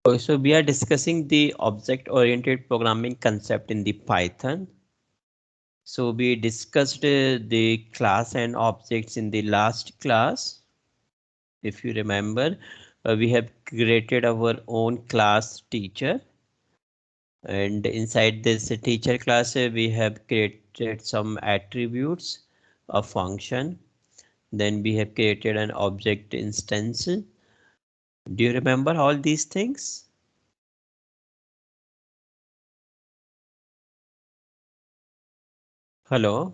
So we are discussing the object-oriented programming concept in the Python. So we discussed the class and objects in the last class. If you remember, we have created our own class teacher. And inside this teacher class, we have created some attributes, a function. Then we have created an object instance. Do you remember all these things? Hello.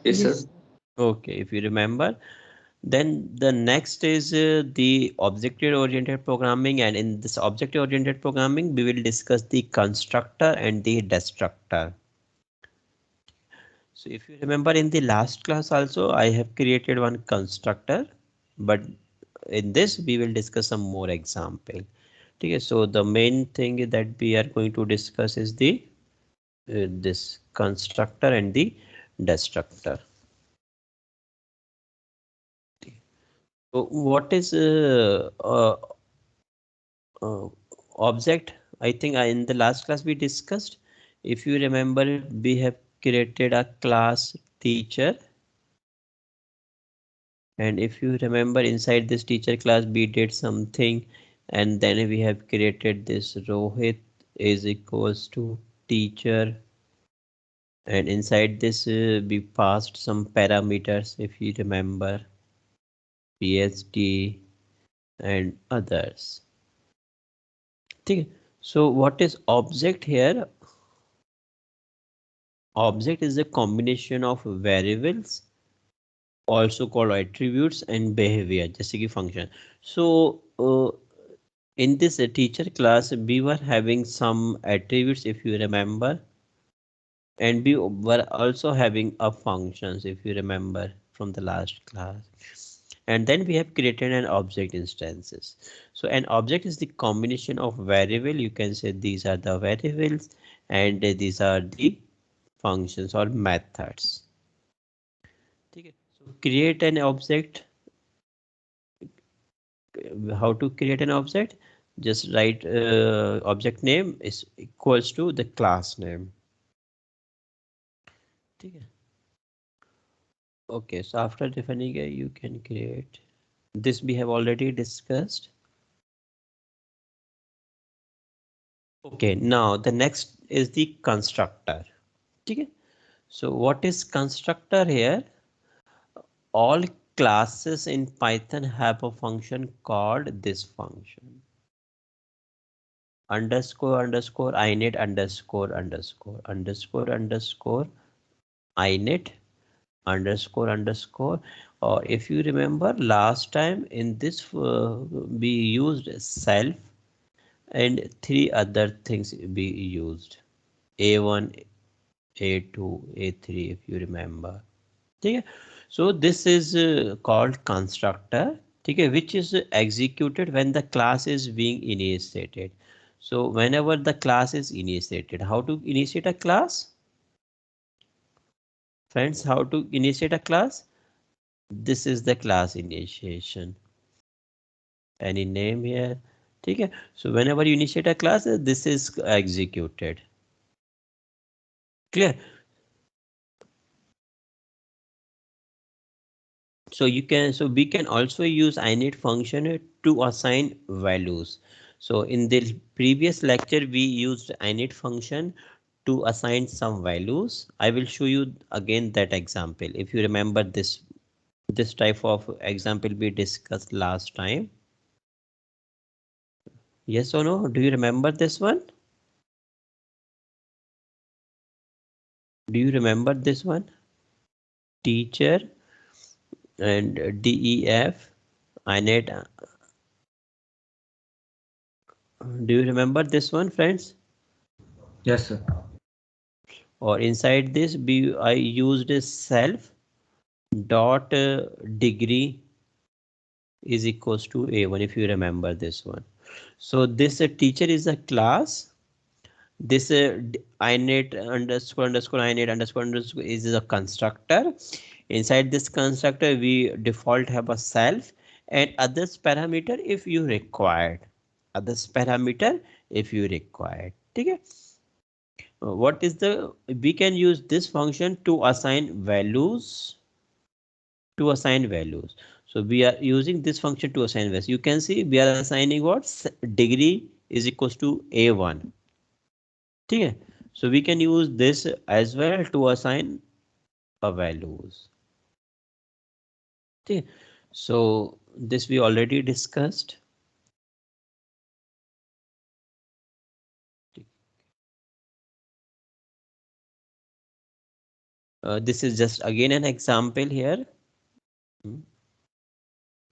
Yes, sir. Yes. Okay, if you remember. Then the next is the object-oriented programming, and in this object-oriented programming, we will discuss the constructor and the destructor. So if you remember in the last class also, I have created one constructor, but in this we will discuss some more example. Okay, so the main thing that we are going to discuss is the this constructor and the destructor. So what is uh, object? I think in the last class we discussed, if you remember, we have created a class teacher, and if you remember inside this teacher class we did something, and then we have created this Rohit is equals to teacher, and inside this we passed some parameters, if you remember, PhD and others. Okay. So what is object here? Object is a combination of variables, also called attributes, and behavior, जैसे कि function. So in this teacher class, we were having some attributes, if you remember, and we were also having a functions, if you remember from the last class. And then we have created an object instances. So an object is the combination of variable. You can say these are the variables, and these are the functions or methods. Okay. So create an object. How to create an object? Just write object name is equals to the class name. Okay. Okay, so after defining it, you can create. This we have already discussed. Okay, now the next is the constructor. Okay. So what is constructor here? All classes in Python have a function called this function. Underscore underscore init underscore underscore underscore underscore init underscore underscore. Or if you remember last time in this we used self and three other things we used, a1, a2, a3, if you remember. Okay. So this is called constructor, okay, which is executed when the class is being initiated. So whenever the class is initiated, how to initiate a class? Friends, how to initiate a class? This is the class initiation. Any name here? Okay. So whenever you initiate a class, this is executed. Clear? So we can also use init function to assign values. So in the previous lecture, we used init function to assign some values. I will show you again that example. If you remember this type of example we discussed last time. Yes or no? Do you remember this one? Do you remember this one? Teacher and DEF init. Do you remember this one, friends? Yes, sir. Or inside this, I used a self dot degree is equals to a1, if you remember this one. So this teacher is a class. This init underscore underscore init underscore underscore is a constructor. Inside this constructor, we default have a self, and others parameter if you required. Others parameter if you required. Okay. What is the, we can use this function to assign values, to assign values. So we are using this function to assign values. You can see we are assigning what, degree is equals to A1. Okay. So we can use this as well to assign a values. Okay. So this we already discussed. This is just again an example here.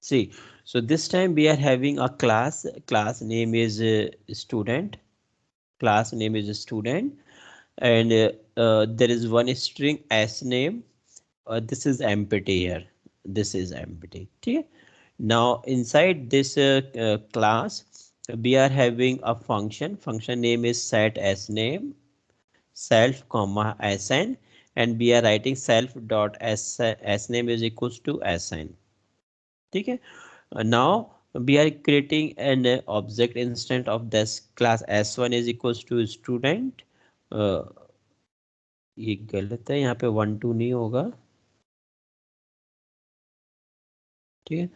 See, so this time we are having a class name is student, class name is a student, and there is one string s name. This is empty here, this is empty. Okay. Now inside this class we are having a function name is set s name, self comma sn, and we are writing self dot s name is equals to sn. Okay. Now we are creating an object instance of this class s1 is equals to student. uh, ये गलत है, यहाँ पे 1 2 नहीं होगा. ठीक है,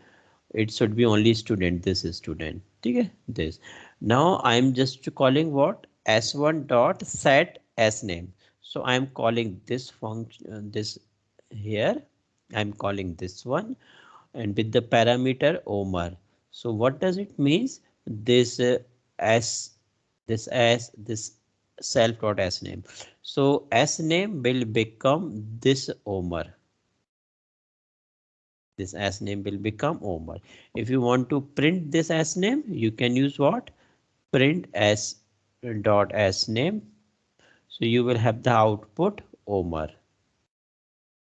it should be only student, this is student. ठीक है, this. Now I am just calling what, s1 dot set s name. So I am calling this function, this here I am calling this one, and with the parameter Omar. So what does it means? This s, this self dot s name. So s name will become this Omar. This s name will become Omar. If you want to print this s name, you can use what? Print s dot s name. So you will have the output Omar.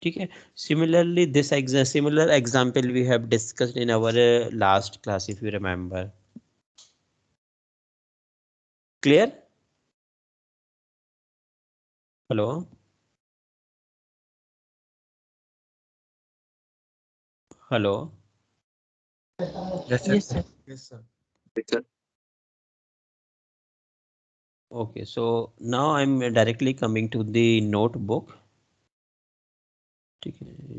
Okay. Similarly, this similar example we have discussed in our last class, if you remember. Clear? Hello? Hello? Yes, sir. Yes, sir. Yes, sir. Okay, so now I'm directly coming to the notebook. Okay,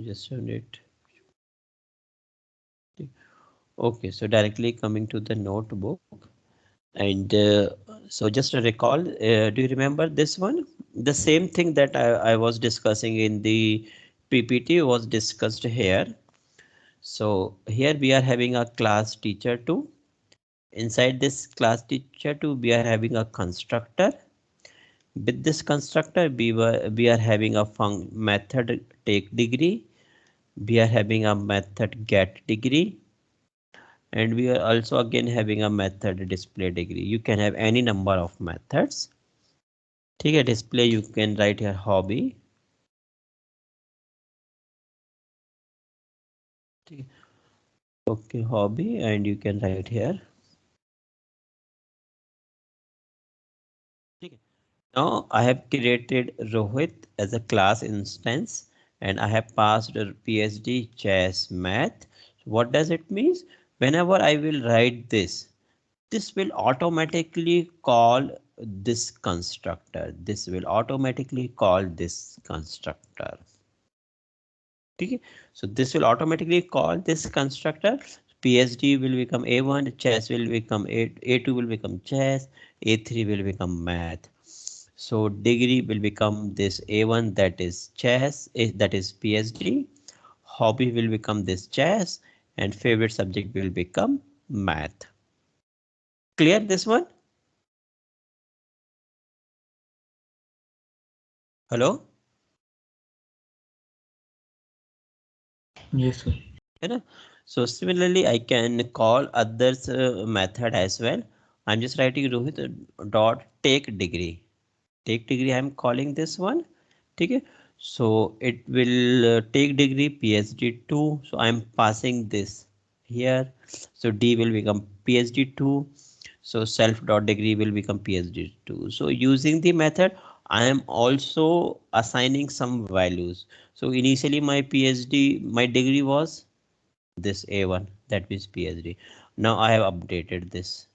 just a minute. Okay, so directly coming to the notebook. And so just to recall, do you remember this one? The same thing that I was discussing in the PPT was discussed here. So here we are having a class teacher 2. Inside this class teacher 2, we are having a constructor. With this constructor, we are having a method take degree. We are having a method get degree. And we are also again having a method display degree. You can have any number of methods. ठीक है, display you can write here hobby. Okay, hobby, and you can write here. Now I have created Rohit as a class instance, and I have passed a PhD chess math. What does it mean? Whenever I will write this, this will automatically call this constructor. This will automatically call this constructor. Okay, so this will automatically call this constructor. PhD will become A1, chess will become A2 will become chess, A3 will become math. So degree will become this A1, that is chess, that is PhD. Hobby will become this chess, and favorite subject will become math. Clear this one? Hello? Yes, sir. So similarly, I can call others method as well. I'm just writing Rohit dot take degree. Take degree, I'm calling this one. Okay. So it will take degree PhD 2. So I'm passing this here. So D will become PhD 2. So self dot degree will become PhD 2. So using the method, I am also assigning some values. So initially my PhD, my degree was this A1, that means PhD. Now I have updated this.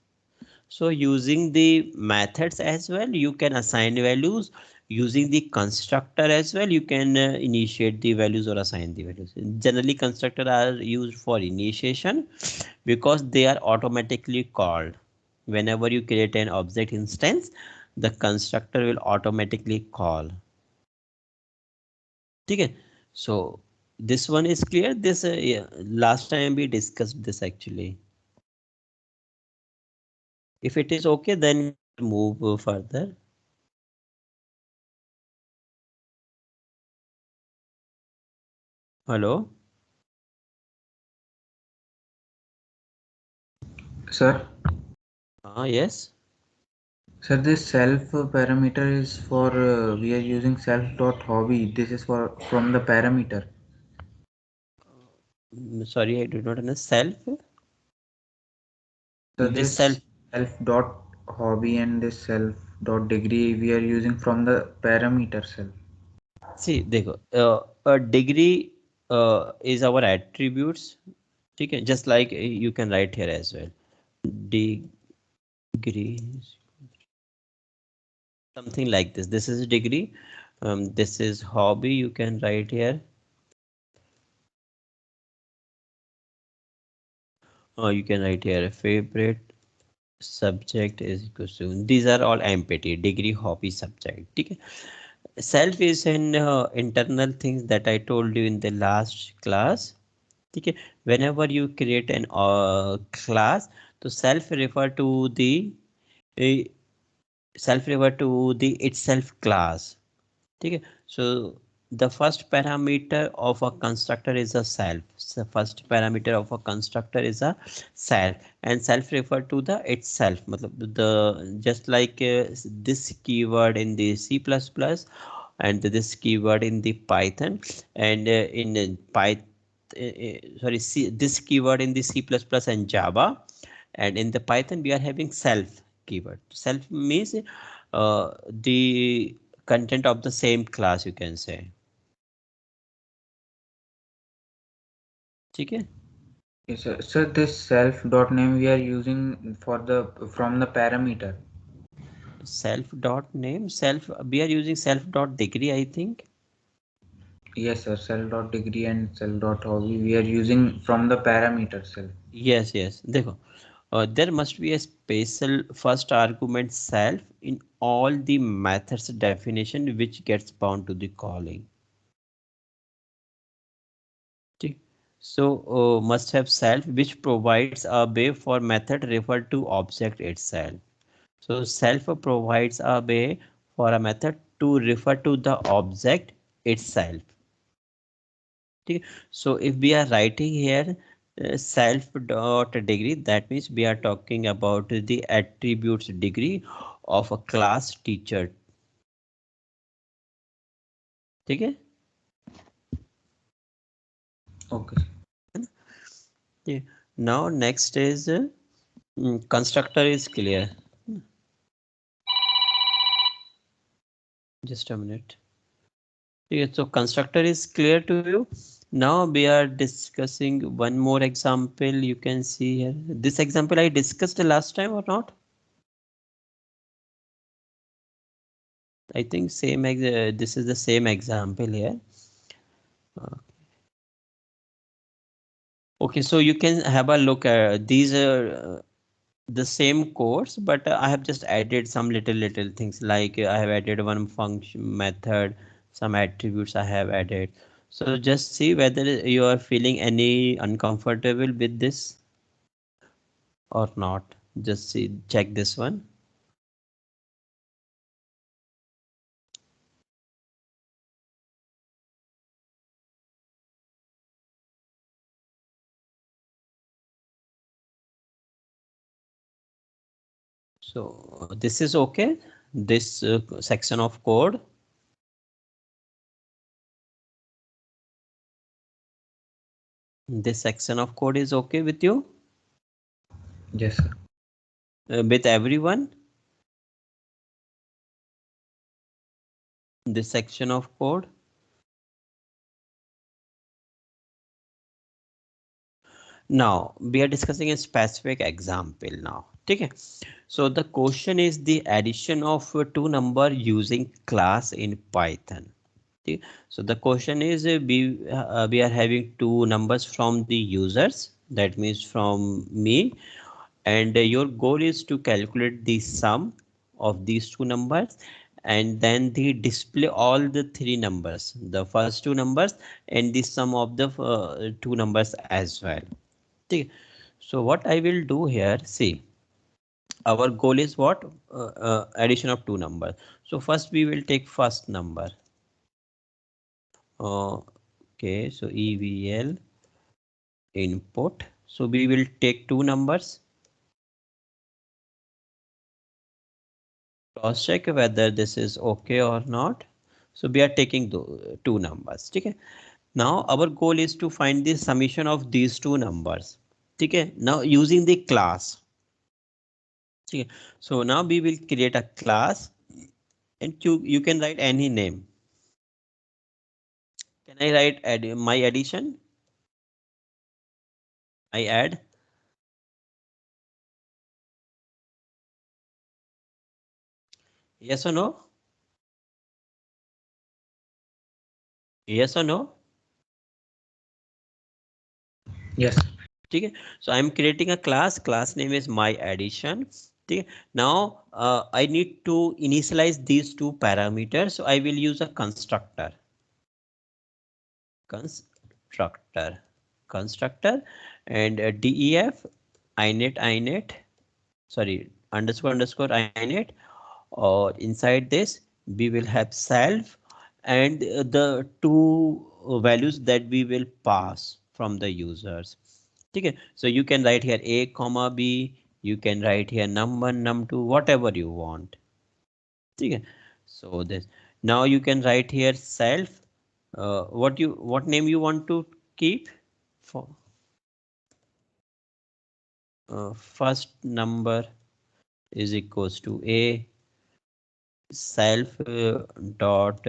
So using the methods as well, you can assign values. Using the constructor as well, you can initiate the values or assign the values. Generally, constructor are used for initiation because they are automatically called. Whenever you create an object instance, the constructor will automatically call. Okay, so this one is clear. This yeah, last time we discussed this actually. If it is okay, then we will move further. Hello. Sir, Yes. sir, this self parameter is for we are using self dot hobby. This is for from the parameter. Sorry, I do not understand. Self. So This self. this self dot hobby and this self dot degree we are using from the parameter self. See, देखो, a degree is our attributes. ठीक है, just like you can write here as well. Degree, something like this. This is degree. This is hobby. You can write here. You can write here favorite subject is equal to. These are all empty. Degree, hobby, subject. ठीक है. Self is an internal things that I told you in the last class. ठीक है. Whenever you create an class, तो self refer to the uh, self refer to the itself class. ठीक है. So the first parameter of a constructor is a self. So first parameter of a constructor is a self, and self refer to the itself. मतलब the just like this keyword in the C++ and this keyword in the Python, and in Python, sorry, this keyword in the C++ and Java, and in the Python we are having self keyword. Self means the content of the same class, you can say. ठीक है. Yes, sir. So this self dot name we are using for the from the parameter. Self dot name, self, we are using self dot degree, I think. Yes, sir. Self dot degree and self dot hobby we are using from the parameter self. Yes, देखो, there must be a special first argument self in all the methods definition which gets bound to the calling. ठीक. So must have self which provides a way for method referred to object itself. So self provides a way for a method to refer to the object itself. ठीक है. So if we are writing here self dot degree, that means we are talking about the attributes degree of a class teacher. ठीक है. Okay. Yeah. Now next is constructor is clear. Just a minute. Yeah, so constructor is clear to you. Now we are discussing one more example. You can see here. This example I discussed the last time or not? I think same. This is the same example here. Uh, okay, so you can have a look at these are the same course, but I have just added some little things like I have added one function method, some attributes I have added. So just see whether you are feeling any uncomfortable with this or not. Just see, check this one. So this is okay. This section of code. This section of code is okay with you? Yes, sir. With everyone? This section of code? Now we are discussing a specific example now. Okay. So the question is the addition of two number using class in Python. Okay. So the question is we are having two numbers from the users, that means from me, and your goal is to calculate the sum of these two numbers, and then the display all the three numbers, the first two numbers and the sum of the two numbers as well. Okay. So what I will do here, see, our goal is what? Addition of two numbers. So first we will take first number. Okay, so EVL input. So we will take two numbers. Cross check whether this is okay or not. So we are taking the two numbers. Okay. Now our goal is to find the summation of these two numbers. Okay. Now using the class. Okay. So now we will create a class, and you can write any name. Can I write my addition? I add. Yes or no? Yes or no? Yes. Okay. So I'm creating a class name is my addition. Okay. Now I need to initialize these two parameters, so I will use a constructor constructor, and def init, sorry, underscore init, or inside this we will have self, and the two values that we will pass from the users. Okay. So you can write here a comma b, you can write here num1 num2, whatever you want. Okay. So this, now you can write here self, what name you want to keep for first number is equals to a, self dot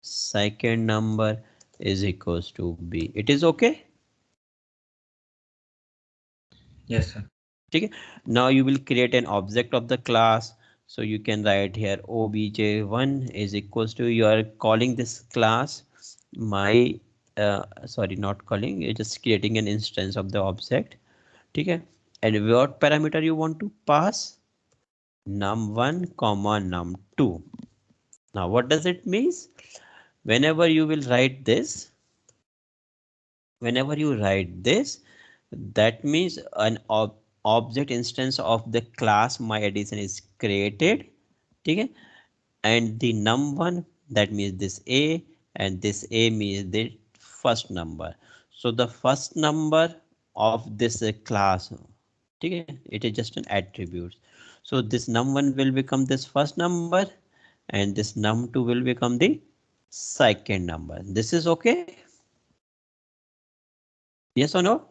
second number is equals to b. It is okay. Yes, sir. Okay. Now you will create an object of the class. So you can write here obj1 is equals to, you are calling this class my sorry, not calling, you're just creating an instance of the object. Okay. And what parameter you want to pass? Num1 comma num2. Now what does it means? Whenever you will write this, whenever you write this, that means an object instance of the class my addition is created. Okay. And the num1, that means this a, and this a means the first number. So the first number of this class, okay, it is just an attribute. So this num1 will become this first number, and this num2 will become the second number. This is okay. Yes or no?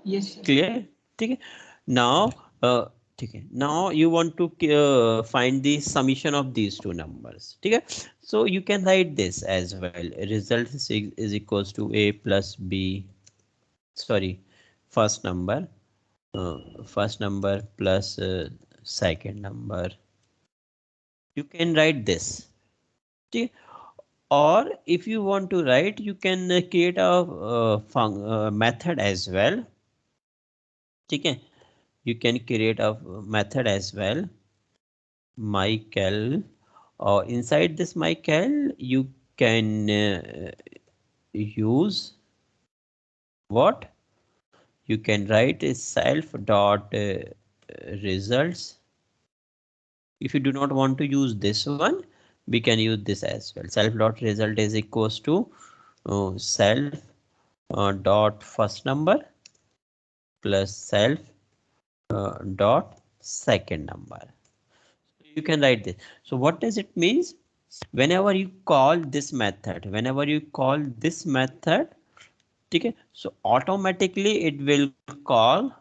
Yes, sir. Clear? ठीक है. Now ठीक है, now you want to find the summation of these two numbers. ठीक है. So you can write this as well, result is equals to a plus b, sorry, first number uh, first number plus second number. You can write this. ठीक है. Or if you want to write, you can create a method as well. ठीक है. You can create a method as well, mycal, or inside this mycal you can use what? You can write is self dot results. If you do not want to use this one, we can use this as well. Self dot result is equals to self dot first number plus self dot second number. You can write this. So what does it means? Whenever you call this method, whenever you call this method, okay, so automatically it will call,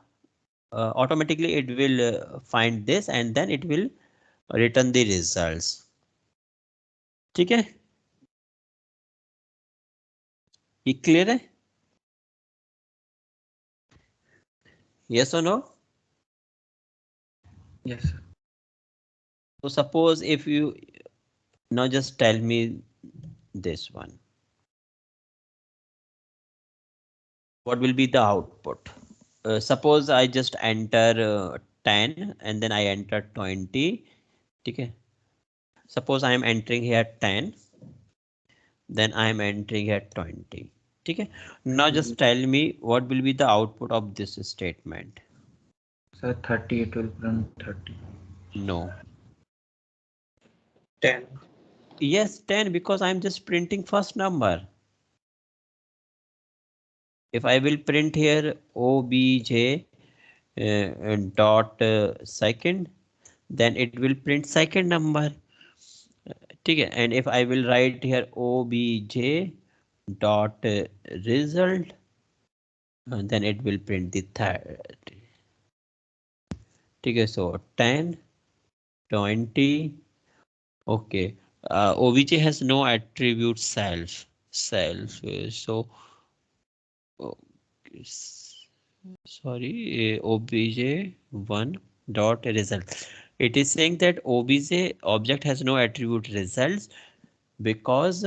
automatically it will find this, and then it will return the results. Okay. ये clear है? Yes or no? Yes, sir. So suppose if you now just tell me this one. What will be the output? Suppose I just enter 10 and then I enter 20. Okay. Suppose I am entering here 10, then I am entering here 20. Okay. Now just tell me what will be the output of this statement. Sir, 30, it will print 30. No. 10. Yes, 10 because I'm just printing first number. If I will print here obj dot second, then it will print second number. ठीक है, and if I will write here obj dot result, then it will print the third. ठीक है, so 10, 20. Okay, obj has no attribute self. So sorry, obj 1 dot result. It is saying that obj object has no attribute results because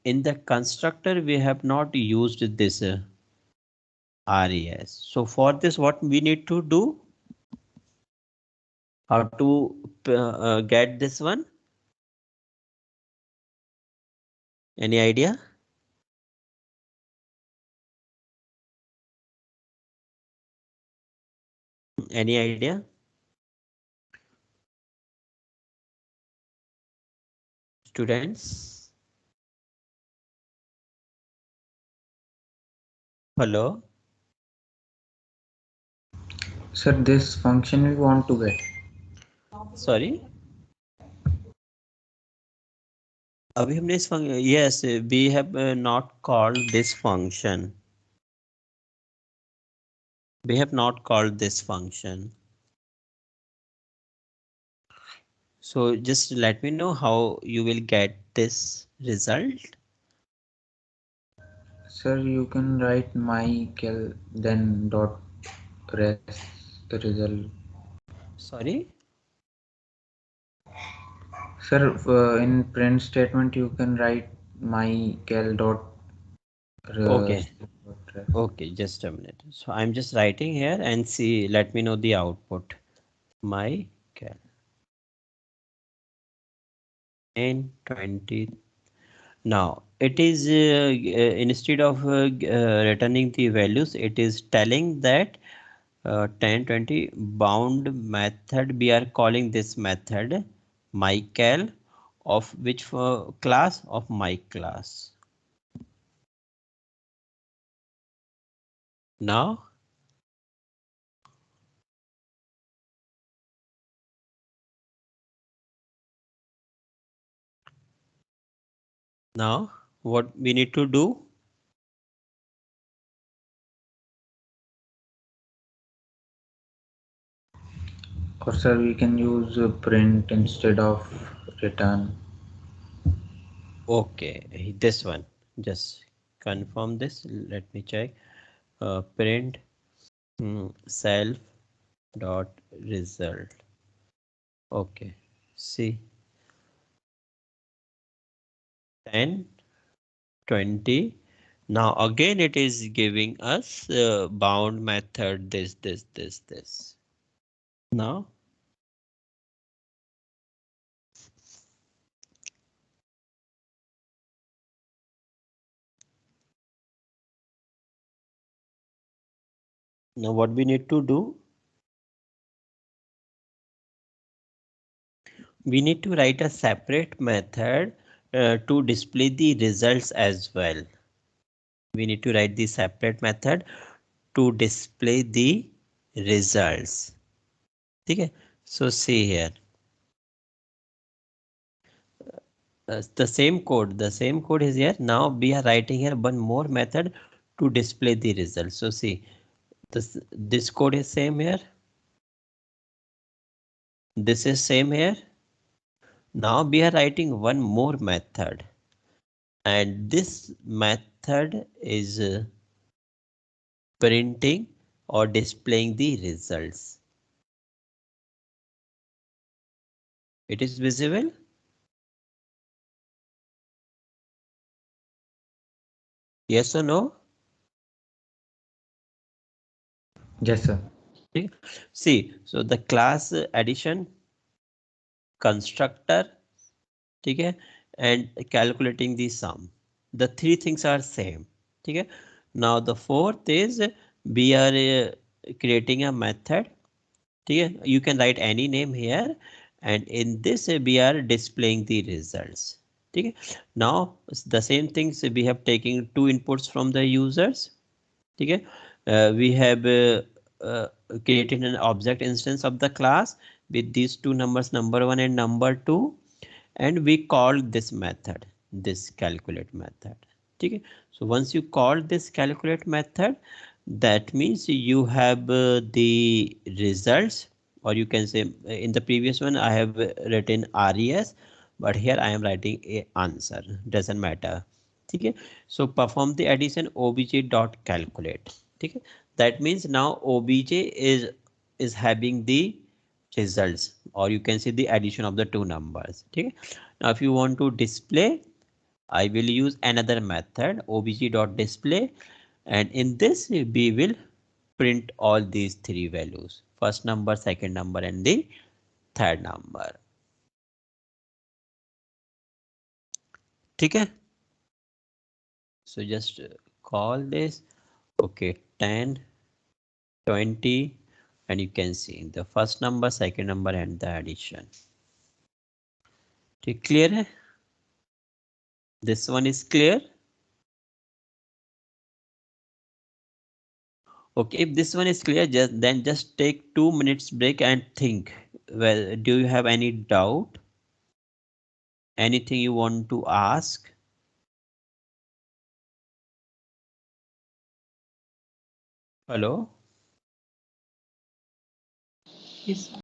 in the constructor we have not used this res. So for this what we need to do? How to get this one? Any idea? Any idea? Students? Hello? Sir, this function we want to get. Sorry? अभी हमने इस function, yes, we have not called this function. We have not called this function. So just let me know how you will get this result. Sir, you can write my cal then dot rest result. Sorry? Sir, in print statement you can write my cal dot Okay. rest. Okay, just a minute. So I'm just writing here and see, let me know the output. My cal in 20. Now it is instead of returning the values, it is telling that 10, 20 bound method. We are calling this method mycal of which class of my class. Now what we need to do? Or sir, we can use print instead of return. Okay, this one. Just confirm this. Let me check. Print self dot result. Okay. See 10, 20. Now again it is giving us bound method this. Now what we need to do? We need to write a separate method to display the results as well. We need to write the separate method to display the results. Okay, so see here the same code is here. Now we are writing here one more method to display the results. So see this code is same here, this is same here. Now we are writing one more method, and this method method is printing or displaying the results. It is visible? Yes or no? Yes, sir. See, so the class addition, constructor, okay, and calculating the sum. The three things are same. Okay. Now the fourth is we are creating a method. Okay. You can write any name here, and in this we are displaying the results. Okay. Now the same things we have taken two inputs from the users. Okay. We have uh, created an object instance of the class with these two numbers, number 1 and number 2, and we call this method, this calculate method. Okay. So once you call this calculate method, that means you have the results, or you can say in the previous one I have written res, but here I am writing a answer, doesn't matter. Okay. So perform the addition obj dot calculate. Okay. That means now obj is having the results, or you can see the addition of the two numbers. Okay. Now if you want to display, I will use another method obj.display, and in this we will print all these three values, first number, second number, and the third number. Okay. So just call this, okay, 10, 20, and you can see the first number, second number, and the addition. Okay, clear? This one is clear. Okay, if this one is clear, just take 2 minutes break and think. Well, do you have any doubt? Anything you want to ask? Hello? Yes.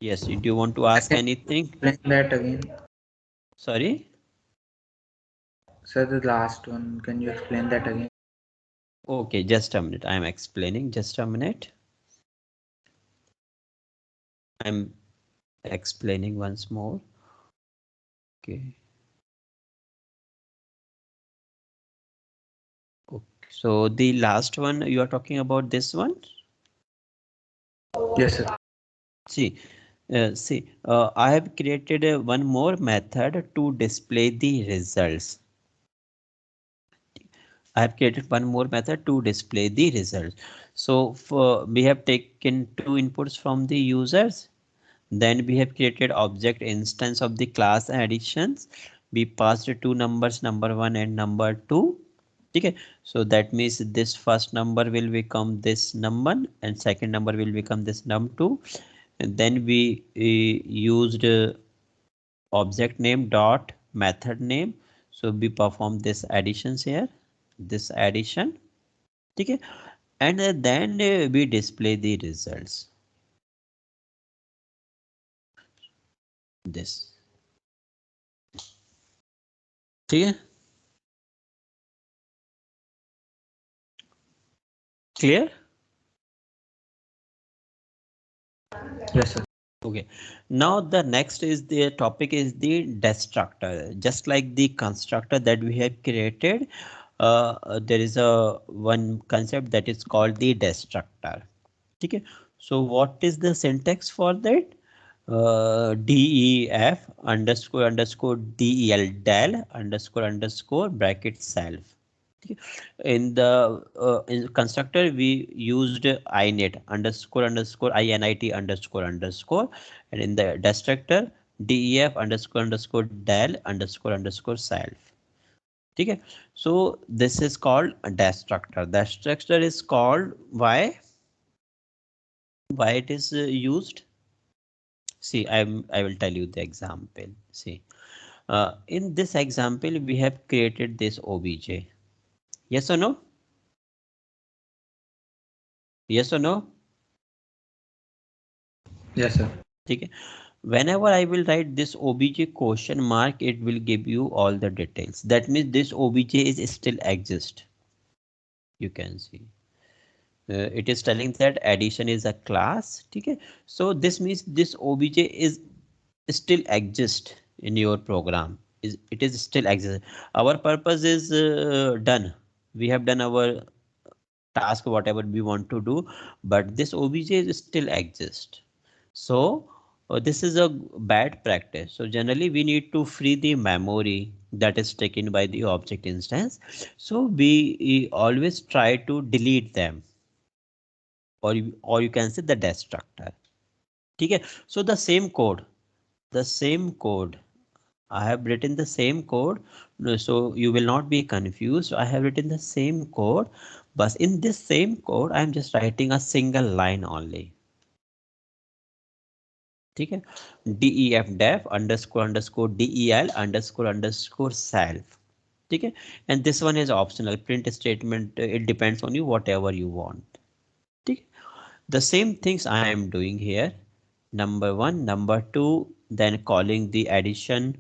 Yes, do you want to ask anything? Explain that again. Sorry? Sir, the last one, can you explain that again? Okay, just a minute. I'm explaining. Just a minute. I'm explaining once more. Okay. Okay. So the last one you are talking about, this one? Yes, sir. See, I have created one more method to display the results. I have created one more method to display the results. So we have taken two inputs from the users. Then we have created object instance of the class additions. We passed two numbers, number 1 and number 2. Okay. So that means this first number will become this number, and second number will become this num2. And then we used object name dot method name. So we perform this additions here, this addition. Okay. And then we display the results. This. Okay. Clear? Yes, sir. Okay. Now the next is the topic is the destructor. Just like the constructor that we have created, there is a one concept that is called the destructor. Okay. So what is the syntax for that? Def underscore underscore del underscore underscore bracket self. In the in constructor we used init underscore underscore init underscore underscore, and in the destructor def underscore underscore del underscore underscore self. Okay. So this is called a destructor. Destructor is called why it is used. See, I will tell you the example. See, in this example we have created this obj. Yes or no? Yes or no? Yes, sir. Okay. Whenever I will write this obj question mark, it will give you all the details. That means this obj is still exist. You can see. It is telling that addition is a class. Okay, so this means this obj is still exist in your program. Is it is still exist. Our purpose is done. We have done our task whatever we want to do, but this obj is still exist. So this is a bad practice. So generally we need to free the memory that is taken by the object instance. So we always try to delete them, or you can say the destructor. Okay, so the same code I have written the same code. No, so you will not be confused. I have written the same code, but in this same code I am just writing a single line only. Okay, def underscore underscore del underscore underscore self. Okay, and this one is optional print statement. It depends on you whatever you want. Okay, the same things I am doing here. Number one, number two, then calling the addition,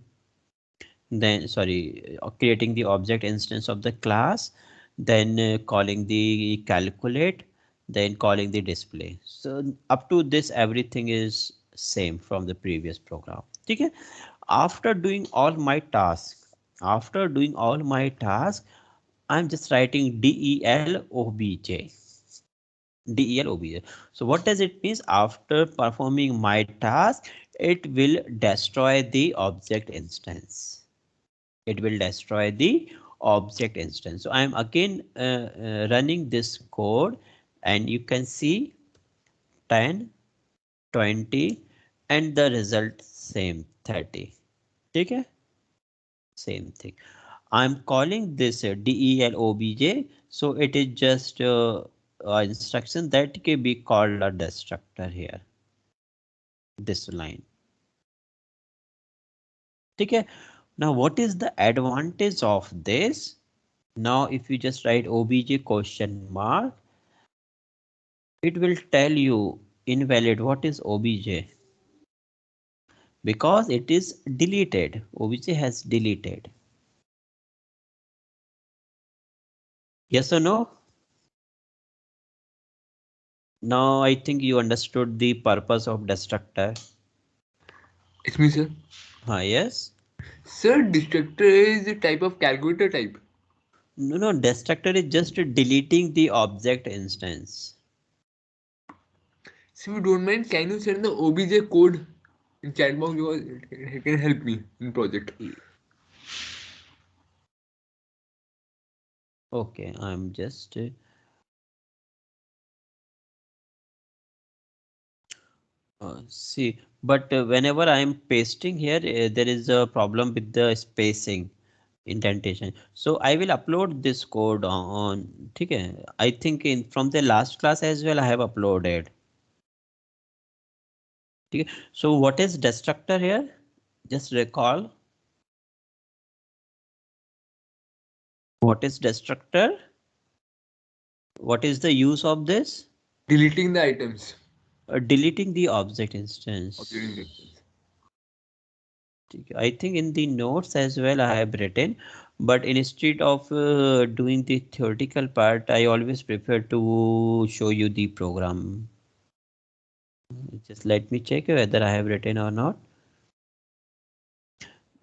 then sorry, creating the object instance of the class, then calling the calculate, then calling the display. So up to this everything is same from the previous program. Okay, after doing all my tasks, I'm just writing del obj. Del obj. So what does it mean? After performing my task, it will destroy the object instance. It will destroy the object instance. So I am again running this code, and you can see 10, 20, and the result same 30. Okay, same thing. I'm calling this del obj, so it is just instruction that can be called a destructor here. This line. Okay. Now what is the advantage of this? Now if you just write obj question mark, it will tell you invalid. What is obj? Because it is deleted. Obj has deleted. Yes or no? Now I think you understood the purpose of destructor. It's me, sir. Yes. Sir, Destructure is a type of calculator type. No, destructor is just deleting the object instance. So if you don't mind, can you send the OBJ code in chat box because it can help me in project. Okay, I'm just see, but whenever I'm pasting here, there is a problem with the spacing, indentation. So I will upload this code on. Okay, I think in from the last class as well I have uploaded. Okay, so what is destructor here? Just recall. What is destructor? What is the use of this? Deleting the items. Deleting the object Of deleting the instance. items. I think in the notes as well I have written, but instead of doing the theoretical part, I always prefer to show you the program. Just let me check whether I have written or not.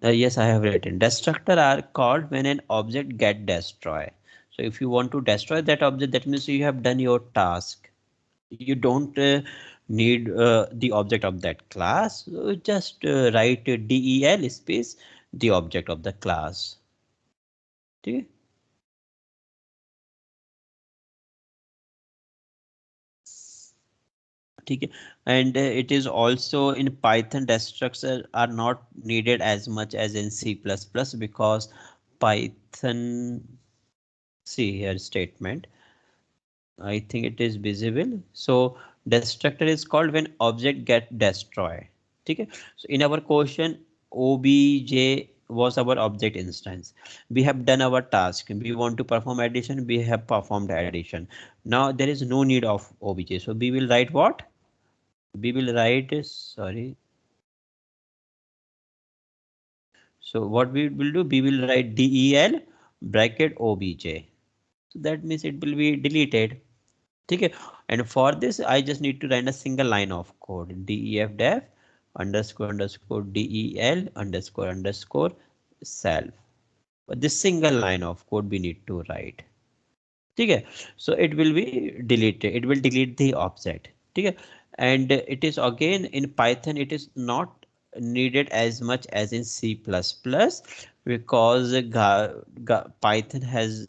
Yes, I have written. Destructor are called when an object get destroyed. So if you want to destroy that object, that means you have done your task. You don't need the object of that class. So just write del space the object of the class. Okay. ठीक है. And it is also in Python destructure are not needed as much as in C++ because Python, see here statement, I think it is visible. So destructor is called when object get destroyed. Okay. So in our question, obj was our object instance. We have done our task. We want to perform addition. We have performed addition. Now there is no need of obj. So we will write what? We will write, sorry. So what we will do, we will write del bracket obj. So that means it will be deleted. Okay, and for this I just need to write a single line of code, def def underscore underscore del underscore underscore self. But this single line of code we need to write. Okay, so it will be deleted, it will delete the object. Okay, and it is again in Python, it is not needed as much as in C++, because Python has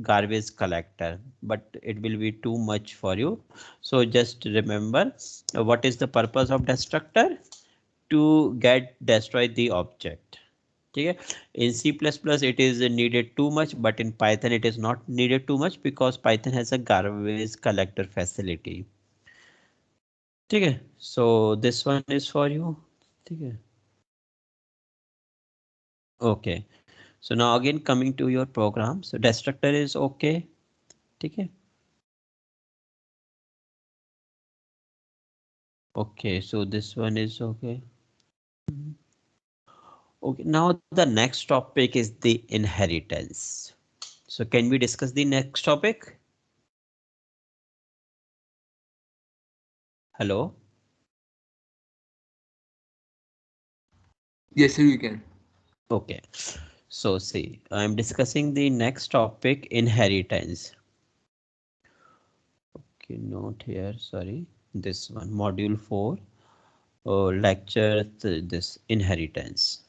garbage collector, but it will be too much for you. So just remember, what is the purpose of destructor? To get destroy the object. Okay, in C++ it is needed too much, but in Python it is not needed too much because Python has a garbage collector facility. Okay, so this one is for you. Okay. Okay, so now again coming to your program. So destructor is okay. Okay. Okay, so this one is okay. Okay, now the next topic is the inheritance. So can we discuss the next topic? Hello. Yes, sir, you can. Okay, so see, I'm discussing the next topic, inheritance. Okay, note here, sorry, this one, module 4, lecture this inheritance.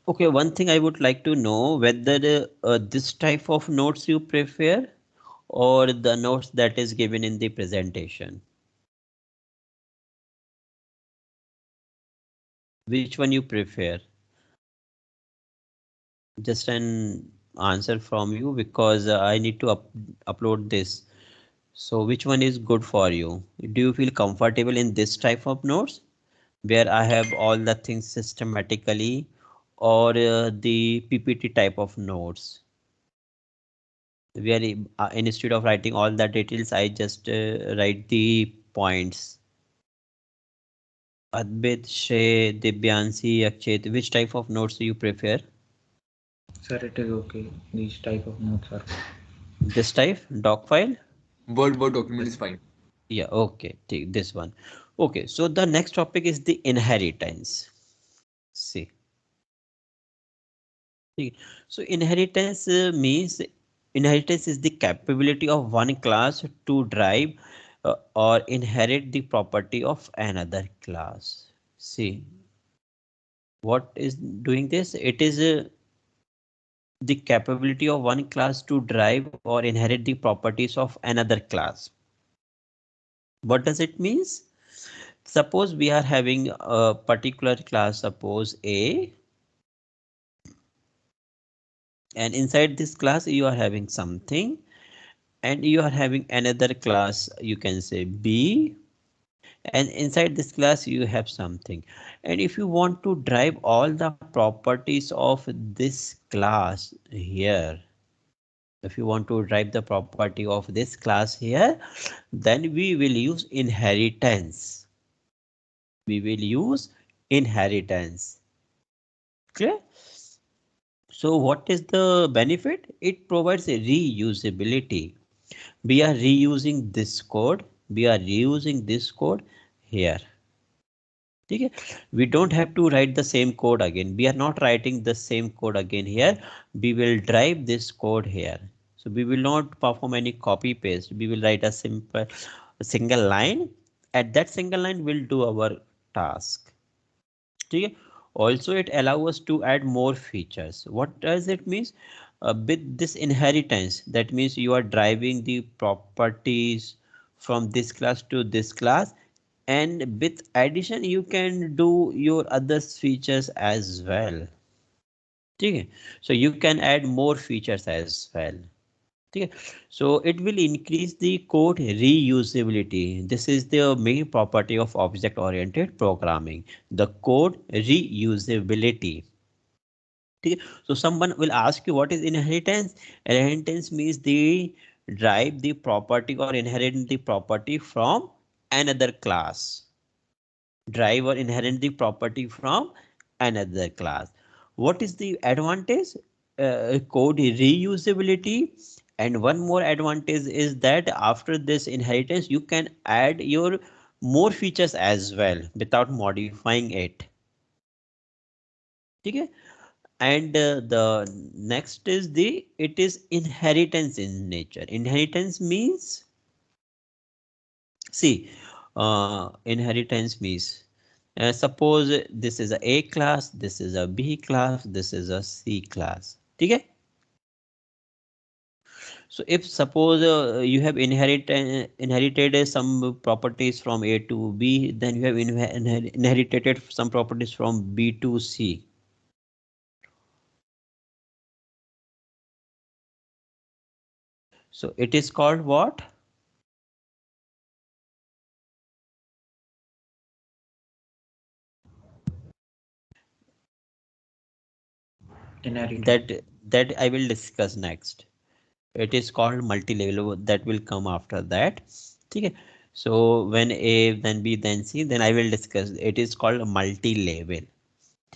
Okay, one thing I would like to know whether this type of notes you prefer or the notes that is given in the presentation. Which one you prefer? Just an answer from you because I need to upload this. So which one is good for you? Do you feel comfortable in this type of notes where I have all the things systematically, or the PPT type of notes where instead of writing all the details I just write the points? Adbit, Shay, Dibyansi, Akshit, which type of notes do you prefer? Sir, it is okay. These type of notes are. This type, doc file? Word document Yes. is fine. Yeah, okay, take this one. Okay, so the next topic is the inheritance. See, so inheritance is the capability of one class to drive or inherit the property of another class. See, what is doing this? It is the capability of one class to drive or inherit the properties of another class. What does it means? Suppose we are having a particular class, suppose A, and inside this class you are having something, and you are having another class, you can say B, and inside this class you have something, and if you want to drive all the properties of this class here, if you want to drive the property of this class here, then we will use inheritance. We will use inheritance. Clear? So what is the benefit? It provides a reusability. We are reusing this code. We are reusing this code here. Okay? We don't have to write the same code again. We are not writing the same code again here. We will drive this code here. So we will not perform any copy paste. We will write a single line. At that single line, we'll do our task. Okay? Also, it allows us to add more features. What does it mean? With this inheritance, that means you are driving the properties from this class to this class, and with addition you can do your other features as well. Okay? So you can add more features as well. Okay? So it will increase the code reusability. This is the main property of object oriented programming, the code reusability. Okay? So someone will ask you what is inheritance. Inheritance means the drive the property or inherit the property from another class. Drive or inherit the property from another class. What is the advantage? Code reusability, and one more advantage is that after this inheritance you can add your more features as well without modifying it. Okay? And the next is the it is inheritance in nature. Inheritance means, see, inheritance means, suppose this is a class, this is a B class, this is a C class. Okay? So if suppose you have inherited some properties from A to B, then you have inherited some properties from B to C. So it is called what? Inheritance. That I will discuss next. It is called multi-level, that will come after that. Okay? So when A, then B, then C, then I will discuss. It is called multi-level.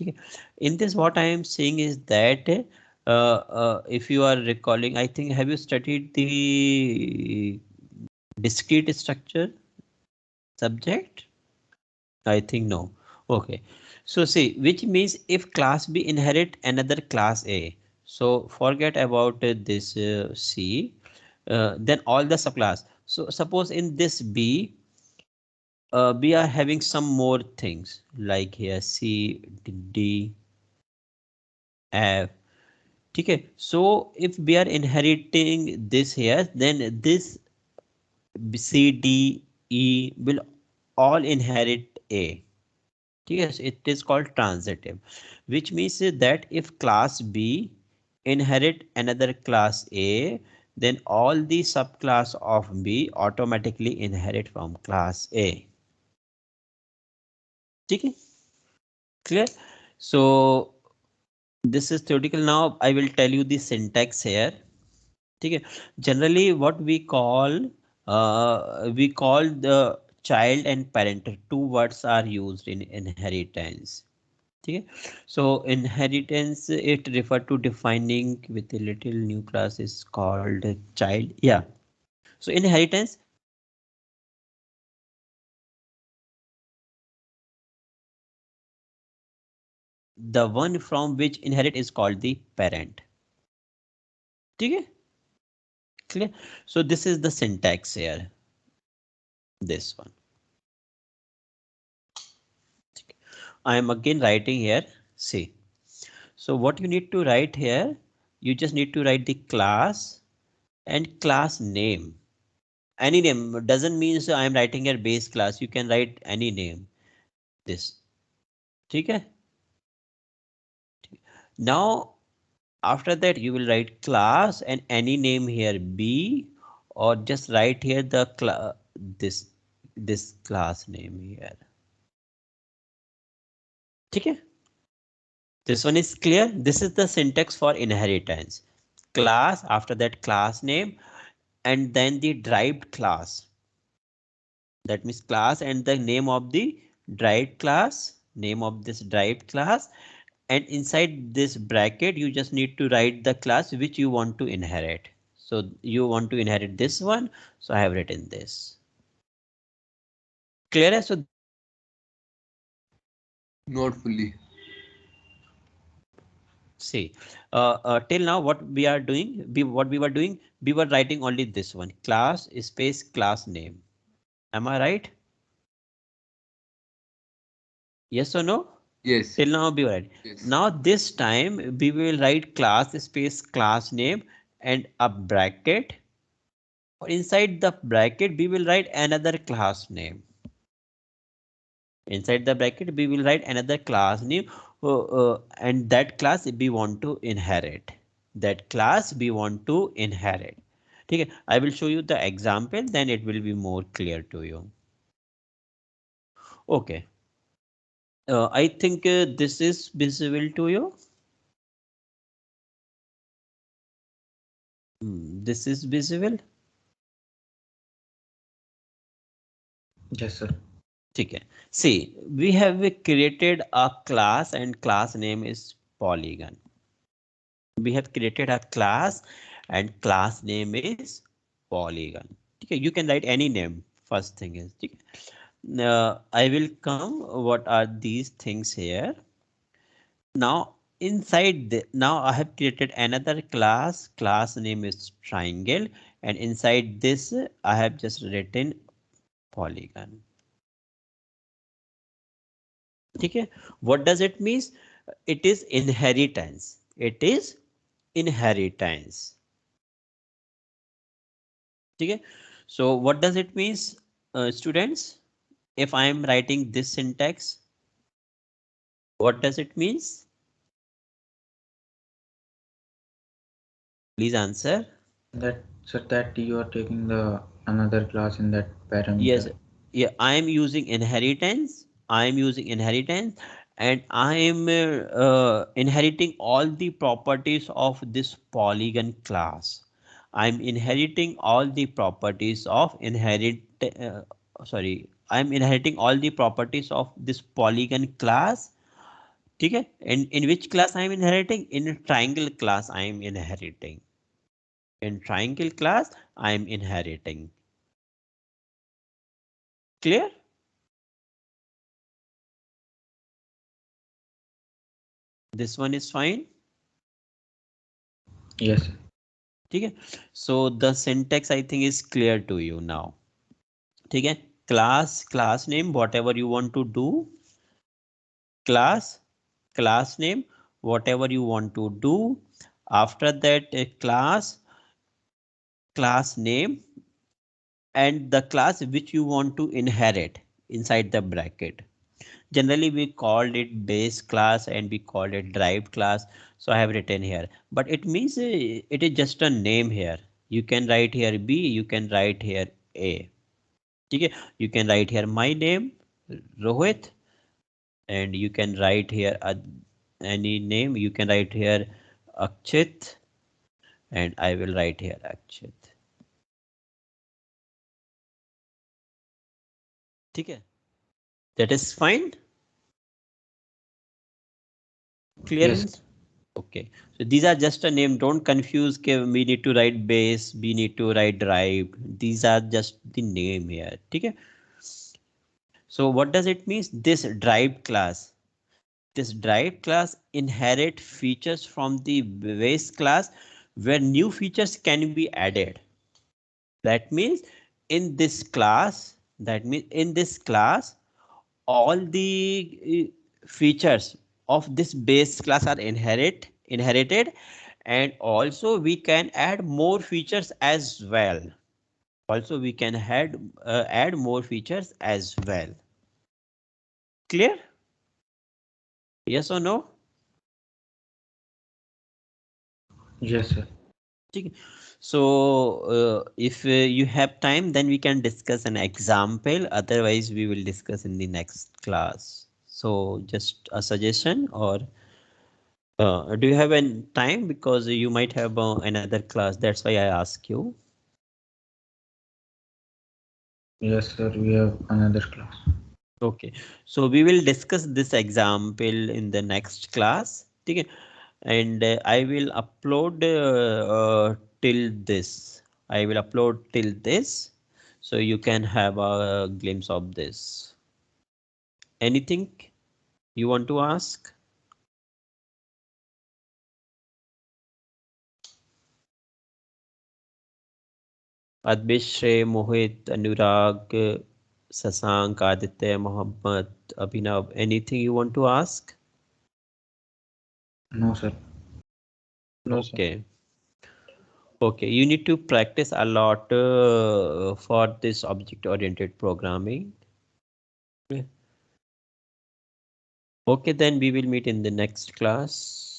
Okay? In this, what I am saying is that if you are recalling, I think, have you studied the discrete structure subject? I think no. Okay. So see, which means if class B inherit another class A, so forget about this C, then all the subclass. So suppose in this B, we are having some more things like here C, D, F. Okay. So if we are inheriting this here, then this C, D, E will all inherit A. Yes, it is called transitive, which means that if class B inherit another class A, then all the subclass of B automatically inherit from class A. Okay, clear? So this is theoretical. Now I will tell you the syntax here. Okay, generally what we call the child and parent. Two words are used in inheritance. Okay. So inheritance, it refer to defining with a little new class is called a child. Yeah. So inheritance, the one from which inherit is called the parent. Okay. Clear? So this is the syntax here. This one. I am again writing here. See. So what you need to write here, you just need to write the class and class name. Any name doesn't mean so I am writing your base class. You can write any name. This. Okay. Now after that you will write class and any name here B, or just write here the this this class name here. Okay, this one is clear. This is the syntax for inheritance. Class, after that class name, and then the derived class. That means class and the name of the derived class, name of this derived class, and inside this bracket you just need to write the class which you want to inherit. So you want to inherit this one, so I have written this. Clear? So Not fully. see, till now what we are doing, what we were doing, we were writing only this one, class space class name. Am I right? Yes or no? Yes. Till now we were right. Yes. Now this time we will write class space class name and a bracket. Inside the bracket we will write another class name. Inside the bracket we will write another class name, and that class we want to inherit. That class we want to inherit. Okay, I will show you the example, then it will be more clear to you. Okay, I think this is visible to you. This is visible. Yes, sir. ठीक है. See, we have created a class and class name is polygon. We have created a class and class name is polygon. Okay, you can write any name. First thing is, okay. I will come. What are these things here? Now inside now I have created another class. Class name is triangle, and inside this I have just written polygon. Okay, what does it mean? It is inheritance. It is inheritance. Okay, so what does it mean, students? If I am writing this syntax, what does it means? Please answer. That so that you are taking the another class in that Yes, parameter. yeah, I am using inheritance. I am using inheritance, and I am inheriting all the properties of this polygon class. I'm inheriting all the properties of sorry, I'm inheriting all the properties of this polygon class. Okay, and in which class I am inheriting? In triangle class I am inheriting. In triangle class I am inheriting. Clear? This one is fine. Yes. ठीक है, so the syntax I think is clear to you now. ठीक है, class name whatever you want to do, class name whatever you want to do. After that class name and the class which you want to inherit inside the bracket. Generally we called it base class and we called it derived class, so I have written here, but it means it is just a name here. You can write here B, you can write here A. Okay, you can write here my name Rohit, and you can write here any name. You can write here Akshit, and I will write here Akshit. ठीक है, that is fine. Clear? Yes. Okay, so these are just a name. Don't confuse. We need to write base. We need to write drive. These are just the name here. Okay. So what does it mean? This drive class. This drive class inherit features from the base class where new features can be added. That means in this class. That means in this class, all the features of this base class are inherited, and also we can add more features as well. Also we can add more features as well. Clear? Yes or no? Yes, sir. So if you have time, then we can discuss an example. Otherwise we will discuss in the next class. So just a suggestion, or do you have any time? Because you might have another class. That's why I ask you. Yes, sir. We have another class. Okay, so we will discuss this example in the next class. Okay, and I will upload till this. I will upload till this, so you can have a glimpse of this. Anything you want to ask? Adbishrey, Mohit, Anurag, Sasank, Aditya, Mohammed, Abhinav, anything you want to ask? No, sir. No, sir. Okay. Okay, you need to practice a lot for this object-oriented programming. Okay, then we will meet in the next class.